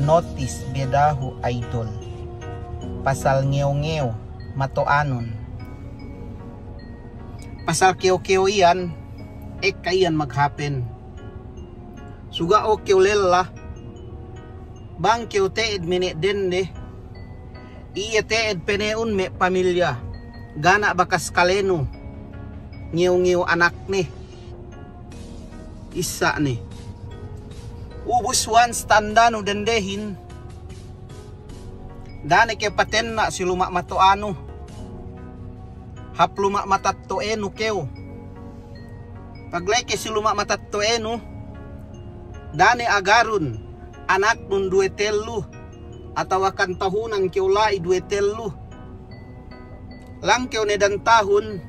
notice bedahu idol. Pasal ngew-ngew matoanon. Pasal keo-keo iyan, kayan maghapen. Suga o keo lela, bang keo teed minit dende, iya teed peneun me pamilya, gana bakas kaleno, ngew-ngew anak ni, isa ni. Ubus once tanda no dendehin, dani keo paten na si luma matoano, hapluma matattoeno keo. Pagleke si luma matattoeno, dani agarun anak nun duetelu atau akan tahunan keo lai duetelu. Lang keo nedan tahun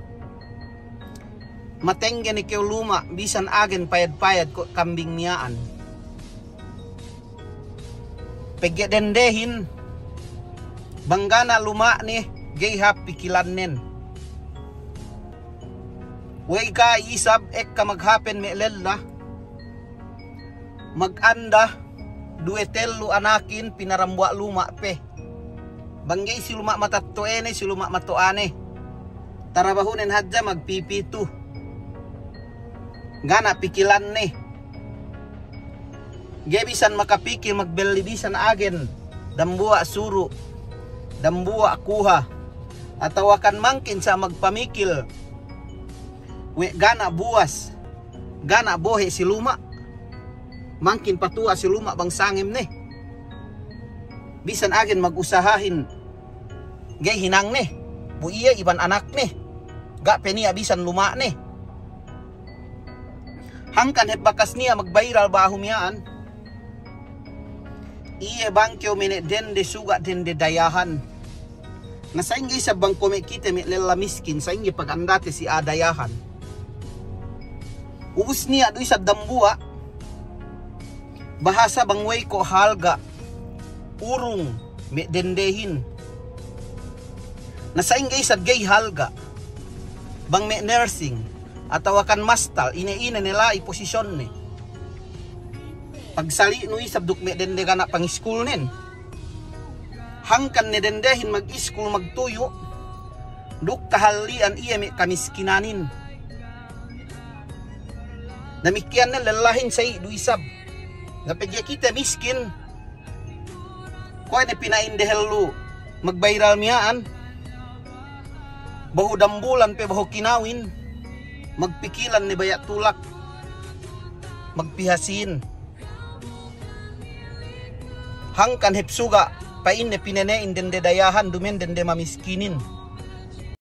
matengge ni keo luma bisan agen payad-payad ko kambing niyaan. Pegge dendehin banggana luma ni gayhap pikilan nen. Way ka isab ka maghapen me lella. Maganda duetelu anakin pinarambwa luma pe. Banggay si luma matattoene si luma matoane. Tarabahunen hadja magpipitu. Gana pikilan ni. Gebisan makapikil magbelibisan agen. Dambua suru. Dambua kuha. Atau akan mangkin sa magpamikil. We gana buwas, gana bohe si luma, mangkin patua si luma bang sangim ne. Bisan agen mag-usahahin, gay hinang ne, bu iya iban anak ne, ga penia bisan luma ne. Hangkan het bakas niya magbayral bahumyaan, iya bangkyo mene dende suga dende dayahan. Nasainggi sa bang kome kita mi lela miskin, sainggi pagandate si adayahan. Ubus niya doy sa dambua, bahasa bangway ko halga, urong me dendehin. Nasaingay sa gay halga, bang me nursing, atau akan mastal, ine-ine nila iposisyon ni. Pagsali no isabduk me dende ka na pang school nin. Hangkan ni dendehin mag-school magtuyo, duk kahalian iya me kamiskinanin. Namikyan na lalahin sa duisab. Napagya kita miskin. Kung na pinaindehelu magbayral miyaan. Bahu dambulan pe bahu kinawin. Magpikilan ni bayat tulak. Magpihasin. Hangkan hepsuga pain ne pinenein dende dayahan dumen dende mamiskinin.